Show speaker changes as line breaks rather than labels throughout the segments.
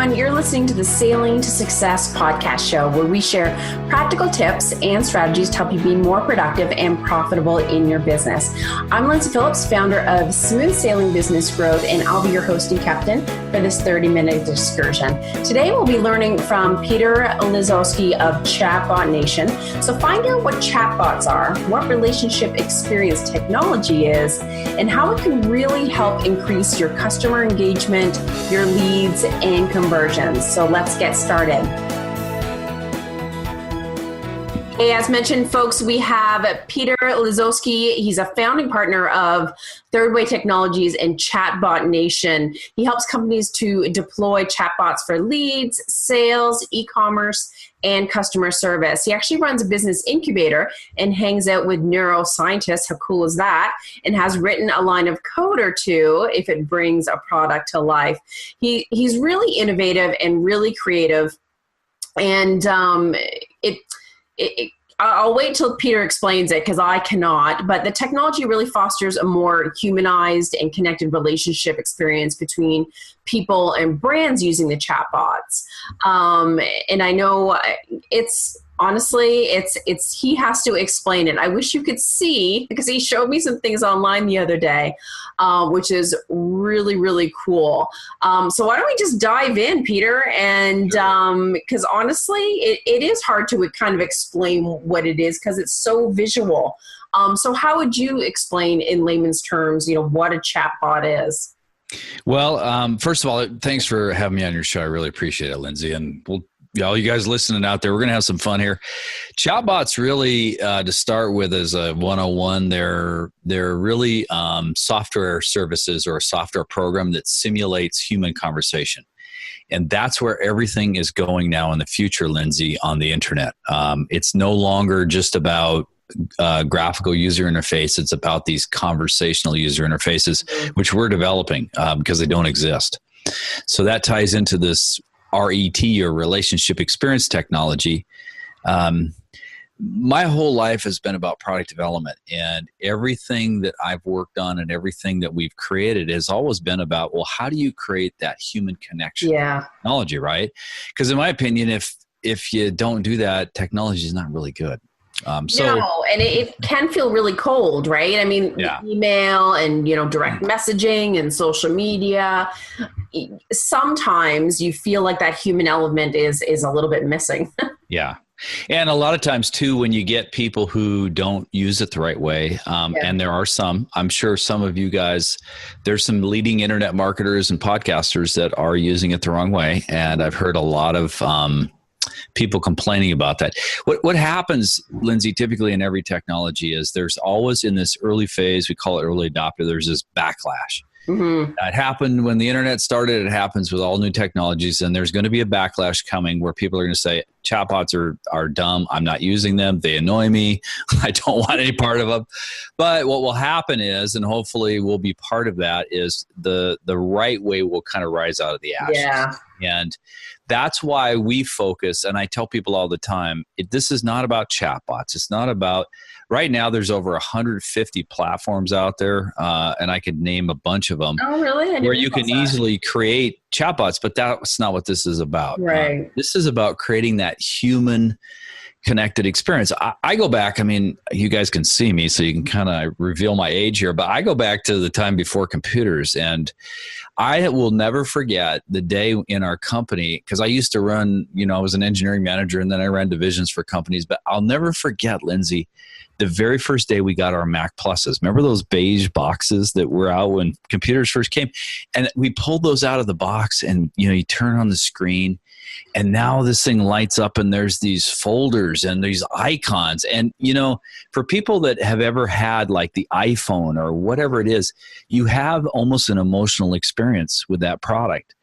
everyone. You're listening to the Sailing to Success podcast show, where we share practical tips and strategies to help you be more productive and profitable in your business. I'm Lindsay Phillips, founder of Smooth Sailing Business Growth, and I'll be your host and captain for this 30-minute excursion. Today, we'll be learning from Peter Lisoskie of Chatbot Nation. So find out what chatbots are, what relationship experience technology is, and how it can really help increase your customer engagement, your leads, and conversions. So let's get started. Hey, as mentioned, folks, we have Peter Lisoskie. He's a founding partner of Third Way Technologies and Chatbot Nation. He helps companies to deploy chatbots for leads, sales, e-commerce, and customer service. He actually runs a business incubator and hangs out with neuroscientists. How cool is that? And has written a line of code or two if it brings a product to life. He's really innovative and really creative. And I'll wait till Peter explains it because I cannot, but the technology really fosters a more humanized and connected relationship experience between people and brands using the chatbots. And I know he has to explain it. I wish you could see, because he showed me some things online the other day, which is really, really cool. So why don't we just dive in, Peter? And because honestly, it is hard to kind of explain what it is because it's so visual. So how would you explain in layman's terms, what a chatbot is?
Well, first of all, thanks for having me on your show. I really appreciate it, Lindsay. And all you guys listening out there, we're going to have some fun here. Chatbots really, to start with as a 101, they're really software services or a software program that simulates human conversation. And that's where everything is going now in the future, Lindsay, on the internet. It's no longer just about graphical user interface. It's about these conversational user interfaces, which we're developing because they don't exist. So that ties into this RET, or relationship experience technology. My whole life has been about product development, and everything that I've worked on and everything that we've created has always been about, well, how do you create that human connection?
Yeah.
Technology, right? Because in my opinion, if you don't do that, technology is not really good.
No, and it can feel really cold, right? I mean, email and, direct messaging and social media, sometimes you feel like that human element is a little bit missing. Yeah.
And a lot of times too, when you get people who don't use it the right way, and there are some, I'm sure some of you guys, there's some leading internet marketers and podcasters that are using it the wrong way. And I've heard a lot of, people complaining about that. What happens, Lindsay, typically in every technology is there's always in this early phase, we call it early adopter, there's this backlash. Mm-hmm. It happened when the internet started. It happens with all new technologies, and there's going to be a backlash coming where people are going to say, chatbots are dumb. I'm not using them. They annoy me. I don't want any part of them. But what will happen is, and hopefully we'll be part of that, is the right way will kind of rise out of the ashes.
Yeah.
And that's why we focus, and I tell people all the time, this is not about chatbots. It's not about, right now there's over 150 platforms out there, and I could name a bunch of them.
Oh, really?
Where you can easily create chatbots, but that's not what this is about.
Right.
This is about creating that human connected experience. I go back, I mean, you guys can see me, so you can kind of reveal my age here, but I go back to the time before computers, and I will never forget the day in our company, because I used to run, I was an engineering manager, and then I ran divisions for companies, but I'll never forget, Lindsay, the very first day we got our Mac Pluses. Remember those beige boxes that were out when computers first came? And we pulled those out of the box, and you turn on the screen, and now this thing lights up, and there's these folders and these icons. And, for people that have ever had like the iPhone or whatever it is, you have almost an emotional experience with that product.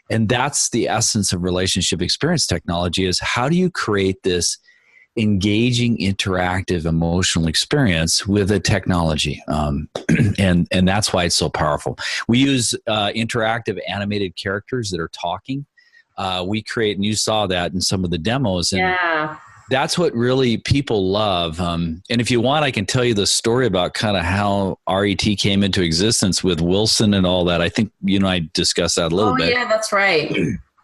And that's the essence of relationship experience technology, is how do you create this engaging, interactive, emotional experience with a technology. And that's why it's so powerful. We use interactive animated characters that are talking. We create, and you saw that in some of the demos. And that's what really people love. And if you want, I can tell you the story about kind of how RET came into existence with Wilson and all that. I think, I discussed that a little bit.
Oh, yeah, that's right.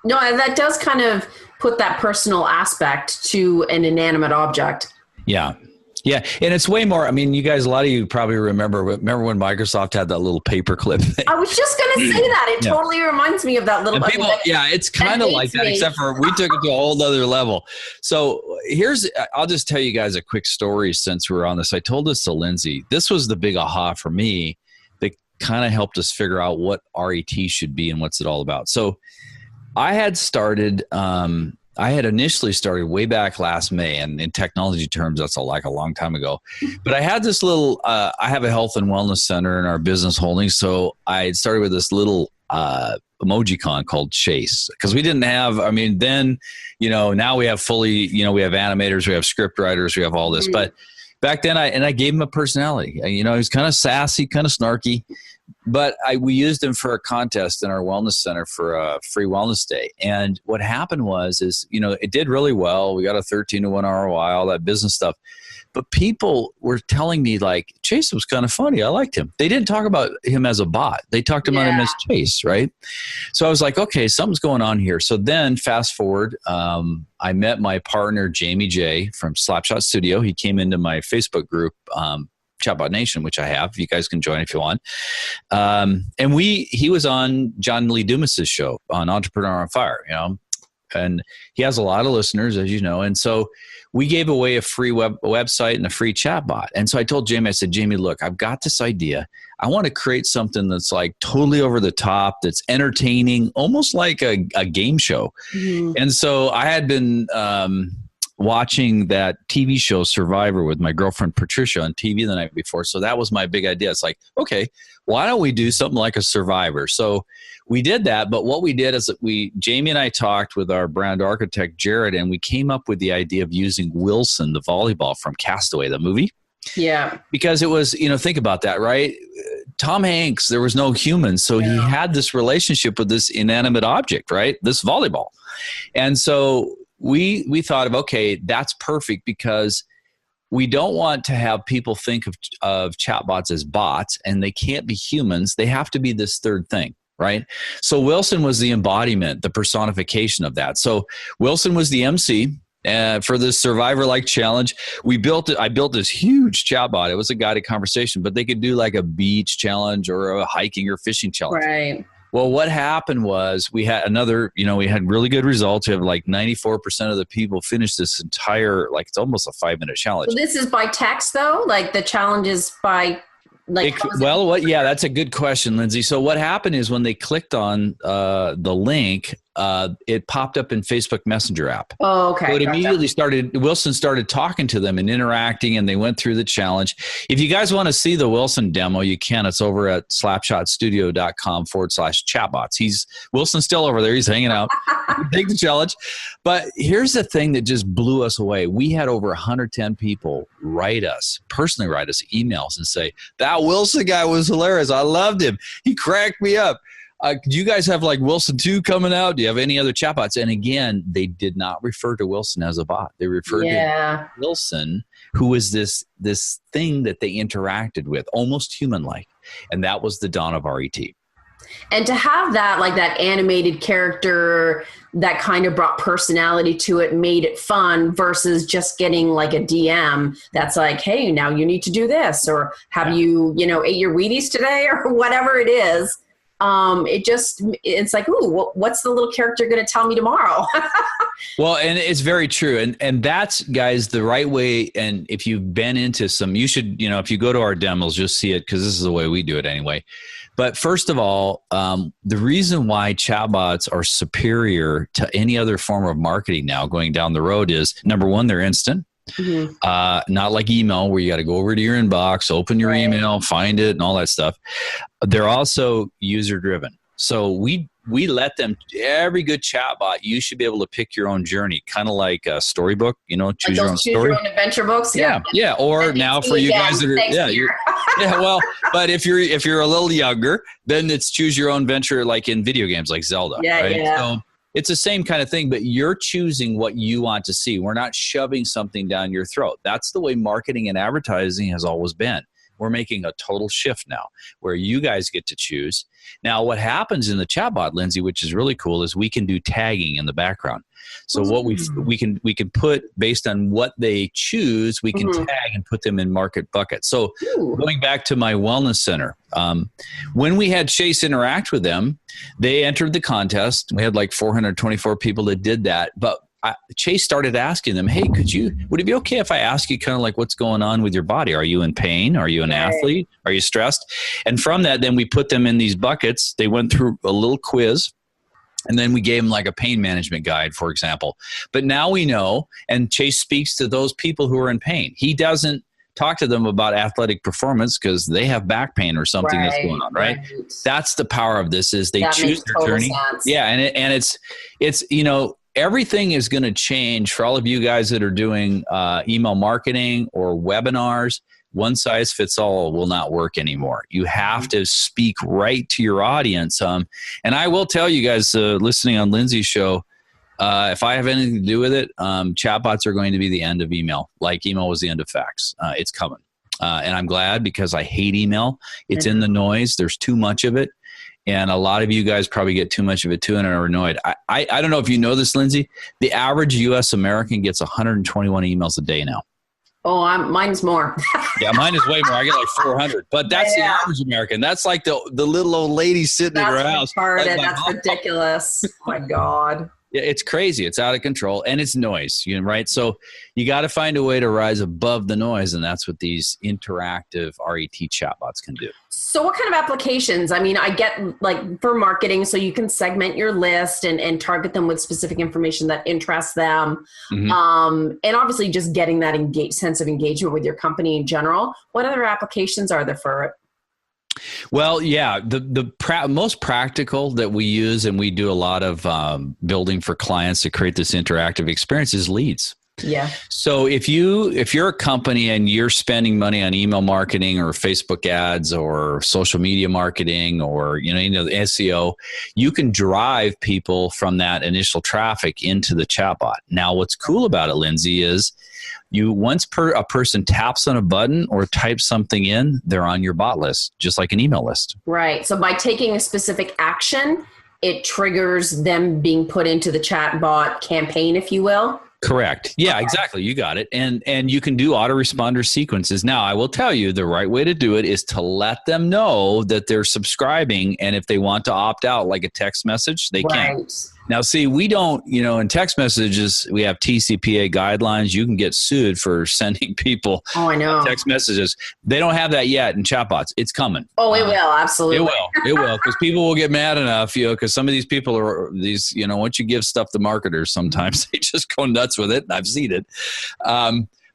No, that does kind of put that personal aspect to an inanimate object.
Yeah. Yeah. And it's way more. I mean, you guys, a lot of you probably remember when Microsoft had that little paperclip thing.
I was just going to say that. It totally reminds me of that little.
And people, it's kind of like that, except for we took it to a whole other level. So I'll just tell you guys a quick story since we're on this. I told this to Lindsay. This was the big aha for me that kind of helped us figure out what RET should be and what's it all about. So I had initially started way back last May, and in technology terms, that's like a long time ago. But I had this little, I have a health and wellness center in our business holdings. So I started with this little emoji con called Chase, because we didn't have, then, now we have fully, we have animators, we have script writers, we have all this. But back then I gave him a personality. He was kind of sassy, kind of snarky. But we used him for a contest in our wellness center for a free wellness day. And what happened was it did really well. We got a 13-to-1 ROI, all that business stuff. But people were telling me, like, Chase was kind of funny. I liked him. They didn't talk about him as a bot. They talked about him as Chase, right? So I was like, okay, something's going on here. So then fast forward, I met my partner, Jamie J. from Slapshot Studio. He came into my Facebook group, Chatbot Nation, which I have. You guys can join if you want. And he was on John Lee Dumas's show on Entrepreneur on Fire, and he has a lot of listeners, as you know. And so we gave away a free website and a free chatbot. And so I told Jamie, I said, Jamie, look, I've got this idea. I want to create something that's like totally over the top, that's entertaining, almost like a game show. Mm-hmm. And so I had been, watching that TV show Survivor with my girlfriend Patricia on TV the night before. So that was my big idea. It's like, okay, why don't we do something like a Survivor? So we did that. But what we did is that Jamie and I talked with our brand architect, Jared, and we came up with the idea of using Wilson, the volleyball from Castaway, the movie.
Yeah.
Because it was, think about that, right? Tom Hanks, there was no human. So he had this relationship with this inanimate object, right? This volleyball. And so we thought of, okay, that's perfect, because we don't want to have people think of chatbots as bots, and they can't be humans. They have to be this third thing, right? So Wilson was the embodiment, the personification of that. So Wilson was the MC for this Survivor-like challenge. I built this huge chatbot. It was a guided conversation, but they could do like a beach challenge or a hiking or fishing challenge.
Right.
Well, what happened was we had we had really good results. We have like 94% of the people finish this entire, like, it's almost a 5-minute challenge.
So this is by text though? Like the challenge is by
that's a good question, Lindsay. So what happened is when they clicked on the link, it popped up in Facebook Messenger app.
Oh, okay.
So it immediately Wilson started talking to them and interacting, and they went through the challenge. If you guys want to see the Wilson demo, you can. It's over at slapshotstudio.com/chatbots. Wilson's still over there. He's hanging out. Take the challenge. But here's the thing that just blew us away. We had over 110 people personally write us emails and say, that Wilson guy was hilarious. I loved him. He cracked me up. Do you guys have like Wilson 2 coming out? Do you have any other chatbots? And again, they did not refer to Wilson as a bot. They referred to Wilson, who was this thing that they interacted with, almost human-like. And that was the dawn of RET.
And to have that, like that animated character that kind of brought personality to it, made it fun versus just getting like a DM that's like, hey, now you need to do this, or have you ate your Wheaties today, or whatever it is. It's like, ooh, what's the little character going to tell me tomorrow?
Well, and it's very true. And that's, guys, the right way. And if you've been into you should, if you go to our demos, you'll see it, because this is the way we do it anyway. But first of all, the reason why chatbots are superior to any other form of marketing now going down the road is, number one, they're instant. Mm-hmm. Not like email where you got to go over to your inbox, open your email, find it, and all that stuff. They're also user driven. So we let them, every good chatbot, you should be able to pick your own journey, kind of like a storybook, choose your own story.
Your own adventure books.
Yeah. Or now for you guys that are, well, but if you're a little younger, then it's choose your own venture, like in video games like Zelda. Right? So it's the same kind of thing, but you're choosing what you want to see. We're not shoving something down your throat. That's the way marketing and advertising has always been. We're making a total shift now where you guys get to choose. Now, what happens in the chatbot, Lindsay, which is really cool, is we can do tagging in the background. So what we can put based on what they choose, we can tag and put them in market buckets. So going back to my wellness center, when we had Chase interact with them, they entered the contest. We had like 424 people that did that. But Chase started asking them, hey, would it be okay if I ask you kind of like what's going on with your body? Are you in pain? Are you an athlete? Are you stressed? And from that, then we put them in these buckets. They went through a little quiz. And then we gave them like a pain management guide, for example. But now we know, and Chase speaks to those people who are in pain. He doesn't talk to them about athletic performance because they have back pain or something that's going on, right? That's the power of this, is they choose their journey. Sense. Yeah, and it's everything is going to change for all of you guys that are doing email marketing or webinars. One size fits all will not work anymore. You have to speak right to your audience. And I will tell you guys listening on Lindsay's show, if I have anything to do with it, chatbots are going to be the end of email, like email was the end of fax. It's coming. And I'm glad, because I hate email. It's in the noise. There's too much of it. And a lot of you guys probably get too much of it too and are annoyed. I don't know if you know this, Lindsay. The average U.S. American gets 121 emails a day now.
Oh, mine's more.
Yeah, mine is way more. I get like 400. But that's the average American. That's like the little old lady sitting in her house.
That's ridiculous. Oh my God.
Yeah, it's crazy. It's out of control, and it's noise, right? So you got to find a way to rise above the noise, and that's what these interactive RET chatbots can do.
So what kind of applications? I mean, I get like for marketing, so you can segment your list and target them with specific information that interests them. And obviously just getting that sense of engagement with your company in general. What other applications are there for it?
Well, yeah, the most practical that we use, and we do a lot of building for clients to create this interactive experience, is leads.
Yeah.
So if you're a company and you're spending money on email marketing or Facebook ads or social media marketing or the SEO, you can drive people from that initial traffic into the chatbot. Now, what's cool about it, Lindsay, is once a person taps on a button or types something in, they're on your bot list, just like an email list.
Right. So by taking a specific action, it triggers them being put into the chatbot campaign, if you will.
Correct. Yeah, exactly. You got it. And you can do autoresponder sequences. Now, I will tell you, the right way to do it is to let them know that they're subscribing. And if they want to opt out, like a text message, they can. Now, see, we don't, in text messages, we have TCPA guidelines. You can get sued for sending people text messages. They don't have that yet in chatbots. It's coming.
Oh, it will. Absolutely.
It will. Because people will get mad enough, because some of these people are once you give stuff to marketers, sometimes they just go nuts with it. And I've seen it.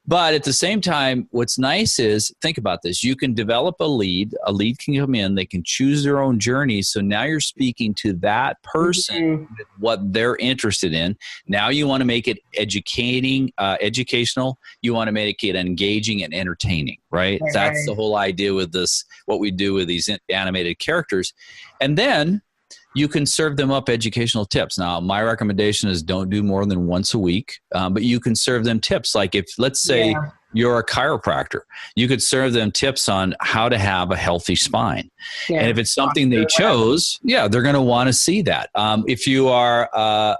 But at the same time, what's nice is, think about this. You can develop a lead can come in, they can choose their own journey. So now you're speaking to that person, what they're interested in. Now you want to make it educational. You want to make it engaging and entertaining, right? That's the whole idea with this, what we do with these animated characters. And then you can serve them up educational tips. Now, my recommendation is don't do more than once a week, but you can serve them tips. Like if, let's say you're a chiropractor, you could serve them tips on how to have a healthy spine. And if it's something they chose, they're going to want to see that. If you are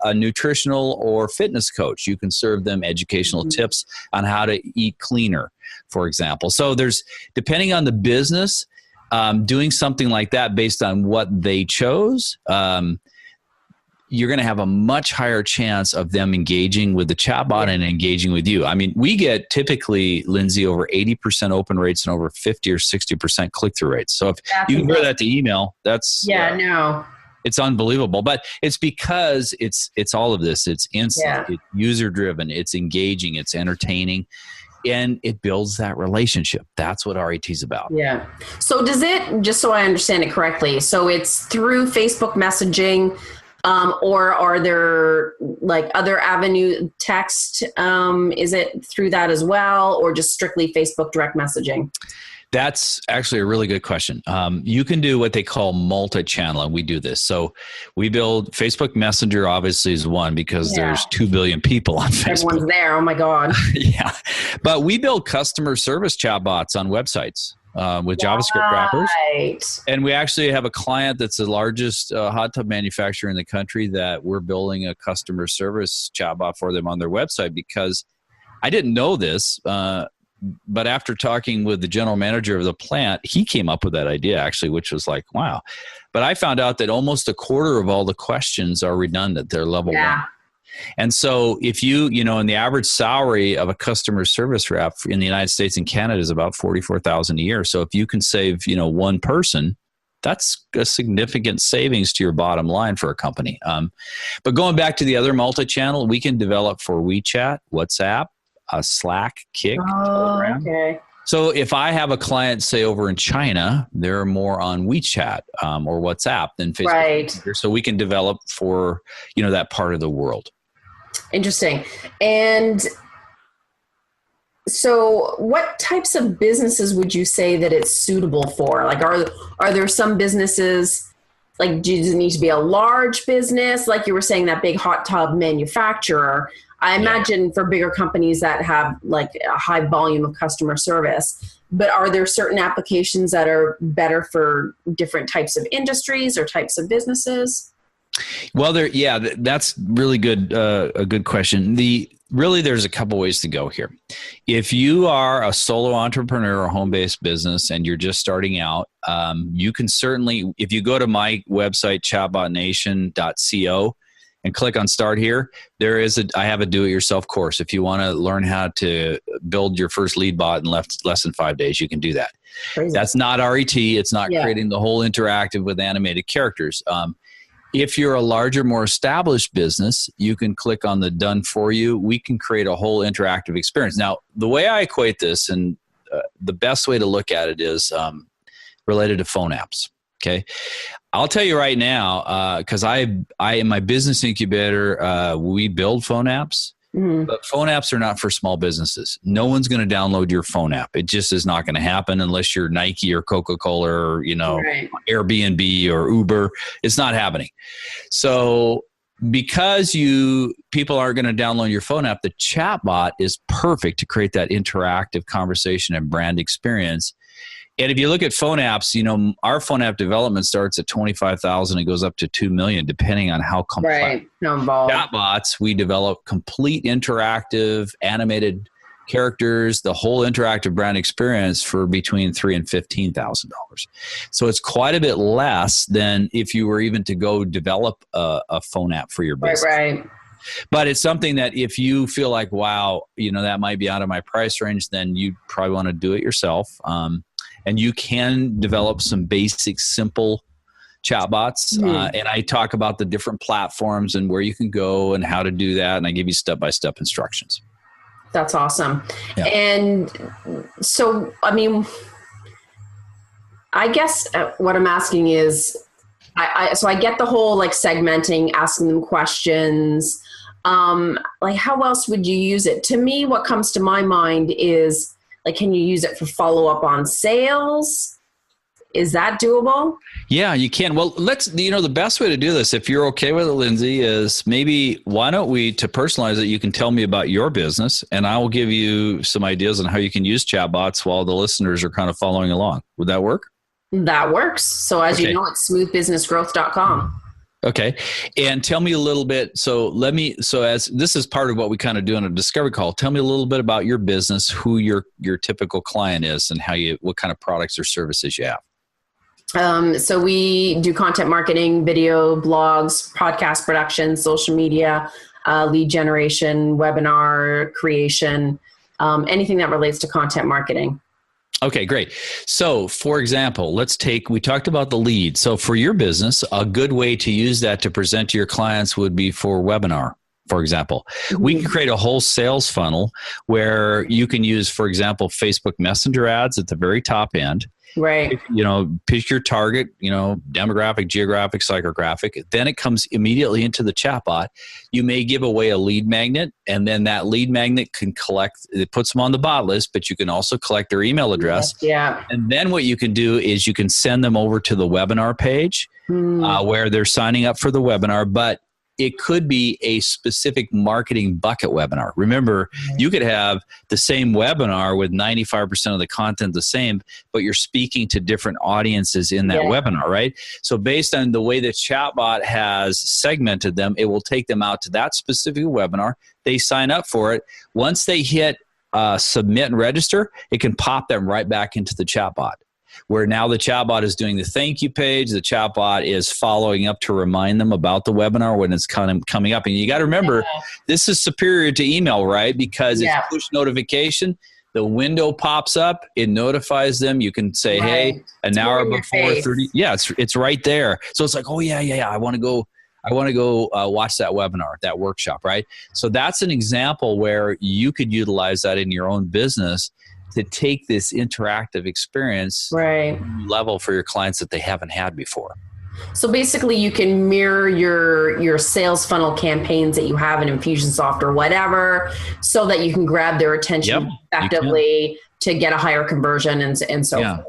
a nutritional or fitness coach, you can serve them educational tips on how to eat cleaner, for example. So depending on the business, doing something like that based on what they chose, you're going to have a much higher chance of them engaging with the chatbot and engaging with you. I mean, we get typically, Lindsay, over 80% open rates and over 50 or 60% click-through rates. So if you compare that to email, that's it's unbelievable. But it's because it's all of this. It's instant, it's user-driven, it's engaging, it's entertaining. And it builds that relationship. That's what RET is about.
Yeah. So does it, just so I understand it correctly, so it's through Facebook messaging, or are there like other avenue text? Is it through that as well, or just strictly Facebook direct messaging?
That's actually a really good question. You can do what they call multichannel, and we do this. So we build Facebook Messenger, obviously, is one because there's 2 billion people on Facebook.
Everyone's there. Oh, my God.
But we build customer service chatbots on websites. with JavaScript wrappers.
Right.
And we actually have a client that's the largest hot tub manufacturer in the country that we're building a customer service chatbot for them on their website, because I didn't know this, but after talking with the general manager of the plant, he came up with that idea actually, which was like, wow. But I found out that almost a quarter of all the questions are redundant. They're level one. And so if and the average salary of a customer service rep in the United States and Canada is about $44,000 a year. So if you can save, one person, that's a significant savings to your bottom line for a company. But going back to the other multi-channel, we can develop for WeChat, WhatsApp, Slack, Kik, Telegram.
Okay.
So if I have a client, say over in China, they're more on WeChat or WhatsApp than Facebook.
Right.
So we can develop for, that part of the world.
Interesting. And so what types of businesses would you say that it's suitable for? Like, are there some businesses, like, does it need to be a large business? Like you were saying, that big hot tub manufacturer. I imagine for bigger companies that have like a high volume of customer service, but are there certain applications that are better for different types of industries or types of businesses?
Well, that's really good. A good question. There's a couple ways to go here. If you are a solo entrepreneur or home-based business and you're just starting out, you can certainly, if you go to my website, chatbotnation.co, and click on Start Here, I have a do-it-yourself course. If you want to learn how to build your first lead bot in less than 5 days, you can do that.
Crazy.
That's not RET. It's not creating the whole interactive with animated characters. If you're a larger, more established business, you can click on the Done For You. We can create a whole interactive experience. Now, the way I equate this, and the best way to look at it is related to phone apps. Okay. I'll tell you right now, because I in my business incubator, we build phone apps, but phone apps are not for small businesses. No one's going to download your phone app. It just is not going to happen unless you're Nike or Coca-Cola or,
Right.
Airbnb or Uber. It's not happening. So because people aren't going to download your phone app, the chatbot is perfect to create that interactive conversation and brand experience. And if you look at phone apps, our phone app development starts at $25,000 and goes up to $2 million, depending on how complex.
Right. No involved.
Chatbots, we develop complete interactive animated characters, the whole interactive brand experience for between $3,000 and $15,000. So it's quite a bit less than if you were even to go develop a phone app for your business.
Right.
But it's something that if you feel like, wow, that might be out of my price range, then you probably want to do it yourself. And you can develop some basic, simple chatbots. And I talk about the different platforms and where you can go and how to do that. And I give you step-by-step instructions.
That's awesome.
Yeah.
And so, I guess what I'm asking is, so I get the whole like segmenting, asking them questions. Like how else would you use it? To me, what comes to my mind is, like, can you use it for follow-up on sales? Is that doable?
Yeah, you can. Well, the best way to do this, if you're okay with it, Lindsay, is maybe why don't we, to personalize it, you can tell me about your business and I will give you some ideas on how you can use chatbots while the listeners are kind of following along. Would that work?
That works. So as you know, it's smoothbusinessgrowth.com.
Okay. And tell me a little bit. So as this is part of what we kind of do on a discovery call, tell me a little bit about your business, who your typical client is and what kind of products or services you have.
So we do content marketing, video, blogs, podcast production, social media, lead generation, webinar creation, anything that relates to content marketing.
Okay, great. So for example, we talked about the lead. So for your business, a good way to use that to present to your clients would be for webinar. For example, we can create a whole sales funnel where you can use, for example, Facebook Messenger ads at the very top end.
Right.
Pick your target, demographic, geographic, psychographic. Then it comes immediately into the chatbot. You may give away a lead magnet, and then that lead magnet it puts them on the bot list, but you can also collect their email address.
Yeah.
And then what you can do is you can send them over to the webinar page where they're signing up for the webinar. But it could be a specific marketing bucket webinar. Remember, you could have the same webinar with 95% of the content the same, but you're speaking to different audiences in that webinar, right? So based on the way the chatbot has segmented them, it will take them out to that specific webinar. They sign up for it. Once they hit submit and register, it can pop them right back into the chatbot, where now the chatbot is doing the thank you page. The chatbot is following up to remind them about the webinar when it's coming up. And you got to remember, this is superior to email, right? Because it's push notification. The window pops up. It notifies them. You can say, hey, an hour before 30. Yeah, it's right there. So it's like, oh, yeah. I want to go watch that webinar, that workshop, right? So that's an example where you could utilize that in your own business to take this interactive experience level for your clients that they haven't had before.
So basically you can mirror your sales funnel campaigns that you have in Infusionsoft or whatever, so that you can grab their attention effectively to get a higher conversion and so forth.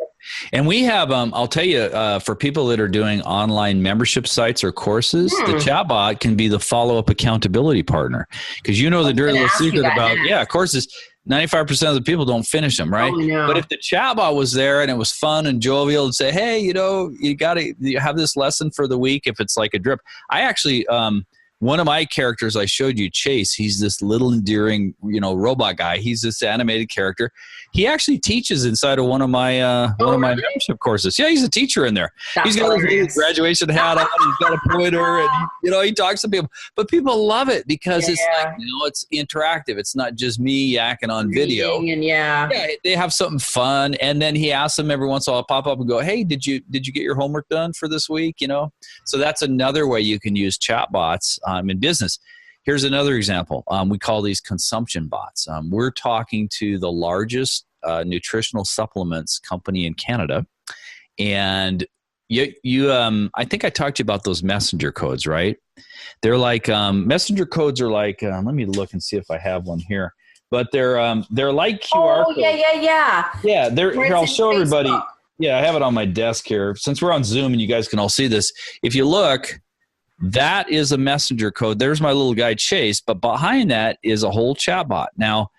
And we have, I'll tell you, for people that are doing online membership sites or courses, the chatbot can be the follow-up accountability partner. Because you know the dirty little secret about, courses, 95% of the people don't finish them, right? But if the chatbot was there and it was fun and jovial and say, hey, you got to have this lesson for the week if it's like a drip. I actually, one of my characters I showed you, Chase, he's this little endearing, robot guy. He's this animated character. He actually teaches inside of one of my membership courses. Yeah, he's a teacher in there. He's got his graduation hat on. He's got a pointer, and he talks to people. But people love it because it's like, it's interactive. It's not just me yakking on video. And they have something fun, and then he asks them every once in a while, pop up and go, hey, did you get your homework done for this week? So that's another way you can use chatbots in business. Here's another example. We call these consumption bots. We're talking to the largest nutritional supplements company in Canada. And I think I talked to you about those messenger codes, right? They're like, messenger codes are like, let me look and see if I have one here. But they're like QR codes. Yeah. Here, I'll show everybody. Yeah, I have it on my desk here. Since we're on Zoom and you guys can all see this, if you look, that is a messenger code. There's my little guy Chase, but behind that is a whole chatbot. Now,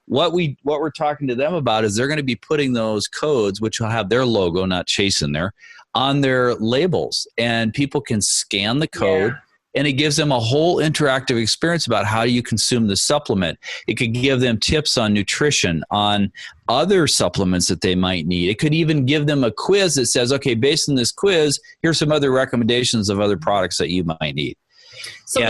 what we're talking to them about is they're going to be putting those codes, which will have their logo, not Chase, in there, on their labels, and people can scan the code. And it gives them a whole interactive experience about how you consume the supplement. It could give them tips on nutrition, on other supplements that they might need. It could even give them a quiz that says, okay, based on this quiz, here's some other recommendations of other products that you might need.
So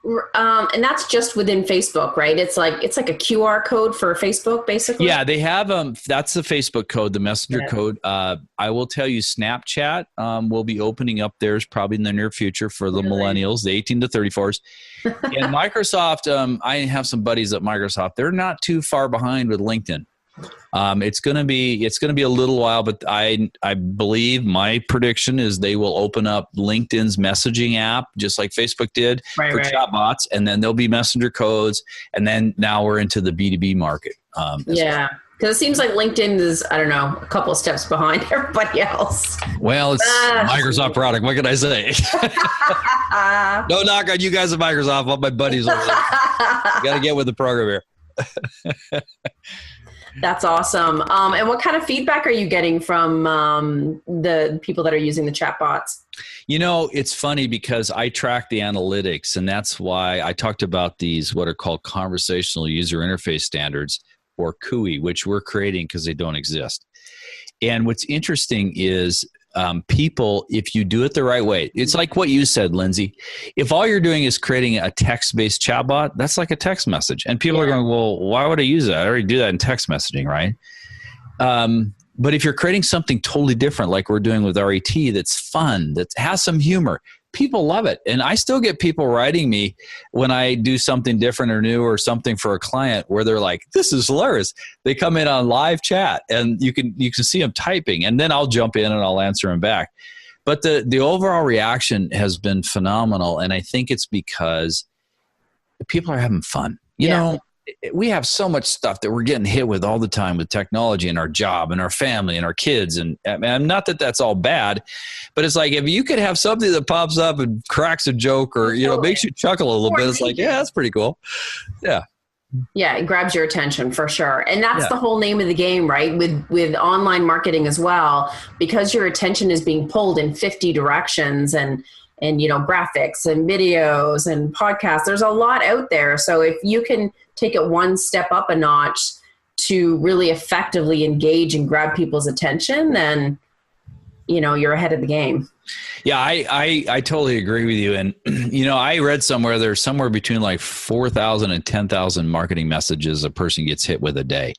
and that's just within Facebook, right? It's like a QR code for Facebook, basically. Yeah,
they have that's the Facebook code, the messenger code. I will tell you, Snapchat will be opening up theirs probably in the near future for the millennials, the 18 to 34s. And Microsoft, I have some buddies at Microsoft. They're not too far behind with LinkedIn. It's gonna be a little while, but I believe my prediction is they will open up LinkedIn's messaging app just like Facebook did for chatbots, and then there'll be messenger codes, and then now we're into the B2B market.
Because it seems like LinkedIn is, I don't know, a couple of steps behind everybody else.
Well, it's a Microsoft product. What can I say? No knock on you guys at Microsoft. All my buddies over there. You got to get with the program here.
That's awesome. And what kind of feedback are you getting from the people that are using the chatbots?
It's funny because I track the analytics, and that's why I talked about these, what are called conversational user interface standards, or CUI, which we're creating because they don't exist. And what's interesting is people, if you do it the right way, it's like what you said, Lindsay. If all you're doing is creating a text-based chatbot, that's like a text message. And people are going, well, why would I use that? I already do that in text messaging, right? But if you're creating something totally different, like we're doing with RET, that's fun, that has some humor, people love it. And I still get people writing me when I do something different or new or something for a client where they're like, this is hilarious. They come in on live chat and you can see them typing, and then I'll jump in and I'll answer them back. But the overall reaction has been phenomenal. And I think it's because people are having fun. You know, we have so much stuff that we're getting hit with all the time with technology and our job and our family and our kids. And not that that's all bad, but it's like, if you could have something that pops up and cracks a joke or, makes you chuckle a little bit, it's like, yeah, that's pretty cool. Yeah.
Yeah, it grabs your attention for sure. And that's the whole name of the game, right? With online marketing as well, because your attention is being pulled in 50 directions and graphics and videos and podcasts. There's a lot out there. So if you can take it one step up a notch to really effectively engage and grab people's attention, then you're ahead of the game.
Yeah, I totally agree with you. And, I read somewhere there's somewhere between like 4,000 and 10,000 marketing messages a person gets hit with a day.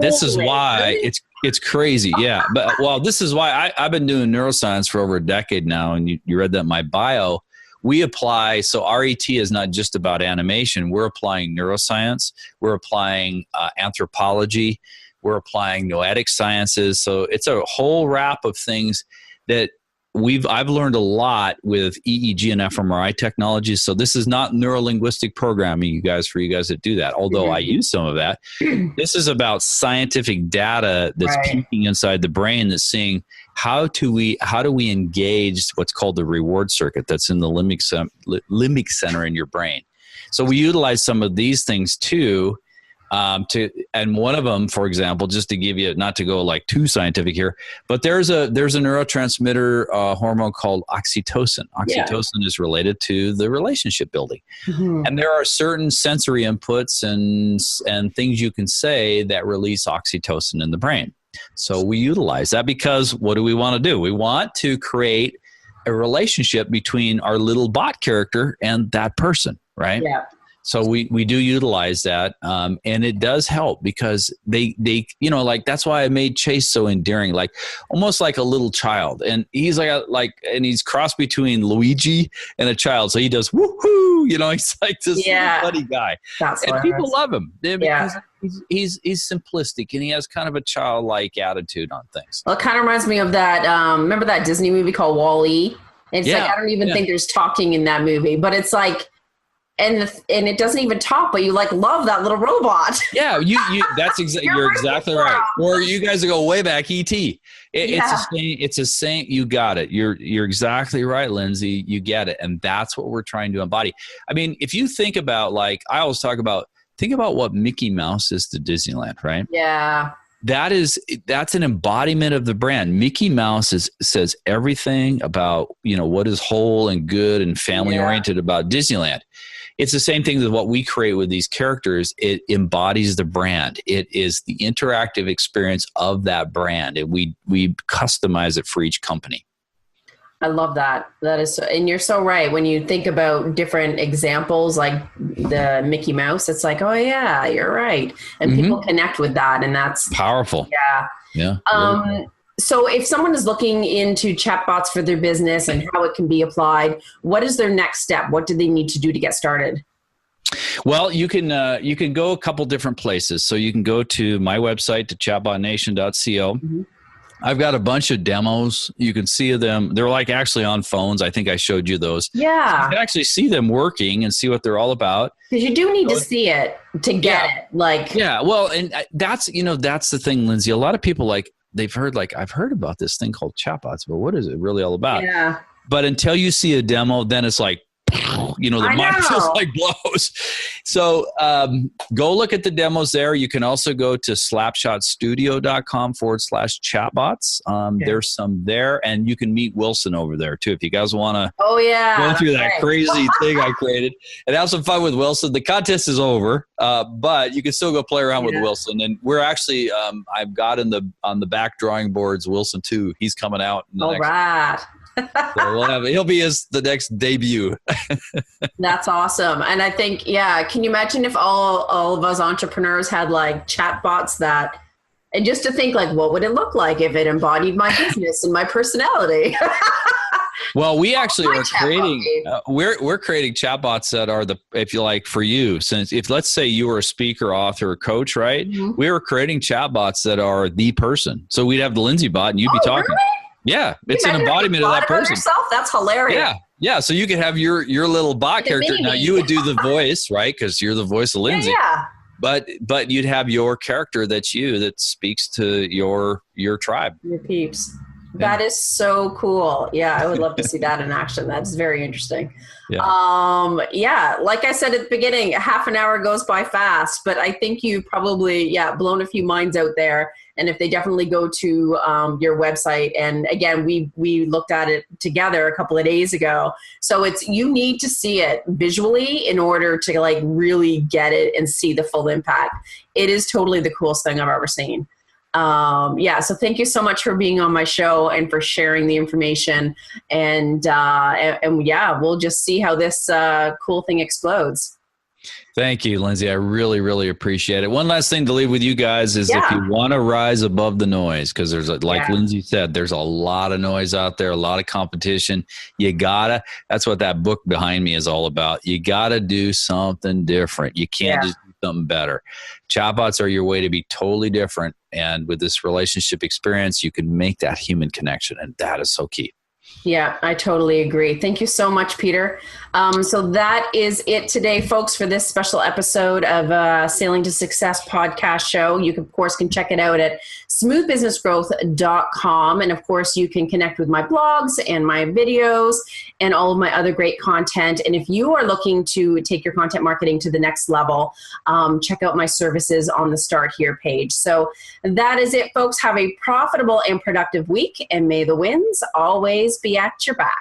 This is why it's crazy. Yeah. But this is why I've been doing neuroscience for over a decade now. And you read that in my bio. We apply, so RET is not just about animation. We're applying neuroscience. We're applying anthropology. We're applying noetic sciences. So it's a whole wrap of things that I've learned a lot with EEG and fMRI technologies. So this is not neurolinguistic programming, for you guys that do that, although I use some of that. This is about scientific data that's peeking inside the brain, that's seeing how do we engage what's called the reward circuit that's in the limbic center in your brain. So we utilize some of these things too. And one of them, for example, just to give you, not to go like too scientific here, but there's a neurotransmitter hormone called oxytocin. Oxytocin is related to the relationship building. And there are certain sensory inputs and things you can say that release oxytocin in the brain. So we utilize that because what do we want to do? We want to create a relationship between our little bot character and that person, right? Yeah. So we do utilize that, and it does help because they like that's why I made Chase so endearing, like almost like a little child, and he's and he's crossed between Luigi and a child. So he does woohoo, he's like this funny guy, and people love him because he's simplistic and he has kind of a childlike attitude on things.
Well, it kind of reminds me of that. Remember that Disney movie called WALL-E? It's like I don't even think there's talking in that movie, but it's like. And it doesn't even talk, but you love that little robot. Yeah,
you're exactly right. Or you guys go way back, E.T. It's the same. You got it. You're exactly right, Lindsay. You get it, and that's what we're trying to embody. I mean, if you think about I always think about what Mickey Mouse is to Disneyland, right?
Yeah.
That's an embodiment of the brand. Mickey Mouse says everything about what is whole and good and family oriented about Disneyland. It's the same thing with what we create with these characters. It embodies the brand. It is the interactive experience of that brand, and we customize it for each company.
I love that. That is, and you're so right. When you think about different examples like the Mickey Mouse, it's like, oh yeah, you're right, and people connect with that, and that's
powerful.
Yeah. So if someone is looking into chatbots for their business and how it can be applied, what is their next step? What do they need to do to get started?
Well, you can go a couple different places. So you can go to my website, to chatbotnation.co. I've got a bunch of demos. You can see them. They're actually on phones. I think I showed you those.
Yeah.
So you can actually see them working and see what they're all about.
Because you do need to see it to get it.
Yeah. Well, and that's the thing, Lindsay. A lot of people they've heard I've heard about this thing called chatbots, but what is it really all about?
Yeah.
But until you see a demo, then it's the mind just blows. So go look at the demos there. You can also go to slapshotstudio.com/chatbots. There's some there, and you can meet Wilson over there too if you guys want to go through that crazy thing I created and have some fun with Wilson. The contest is over, but you can still go play around with Wilson. And we're actually I've got on the back drawing boards Wilson 2. He's coming out in the next So he'll be the next debut.
That's awesome. And I think, can you imagine if all of us entrepreneurs had chatbots and just to think what would it look like if it embodied my business and my personality?
Well, we actually are creating, we're creating chatbots that are if you for you, since if let's say you were a speaker, author, coach, right? We were creating chatbots that are the person. So we'd have the Lindsay bot and you'd be talking. Really? Yeah, it's an embodiment of that person.
Yourself? That's hilarious.
Yeah. So you could have your little bot character. Now you would do the voice, right? Because you're the voice of Lindsay. but you'd have your character that speaks to your tribe.
Your peeps. That is so cool. Yeah, I would love to see that in action. That's very interesting. Yeah, like I said at the beginning, half an hour goes by fast, but I think you probably, blown a few minds out there. And if they definitely go to your website, and again, we looked at it together a couple of days ago. So you need to see it visually in order to like really get it and see the full impact. It is totally the coolest thing I've ever seen. So thank you so much for being on my show and for sharing the information. And we'll just see how this cool thing explodes.
Thank you, Lindsay. I really, really appreciate it. One last thing to leave with you guys is if you want to rise above the noise, because like Lindsay said, there's a lot of noise out there, a lot of competition. That's what that book behind me is all about. You gotta do something different. You can't just do something better. Chatbots are your way to be totally different. And with this relationship experience, you can make that human connection. And that is so key.
Yeah, I totally agree. Thank you so much, Peter. So that is it today, folks, for this special episode of Sailing to Success podcast show. You, of course, can check it out at smoothbusinessgrowth.com. And, of course, you can connect with my blogs and my videos and all of my other great content. And if you are looking to take your content marketing to the next level, check out my services on the Start Here page. So that is it, folks. Have a profitable and productive week, and may the winds always be at your back.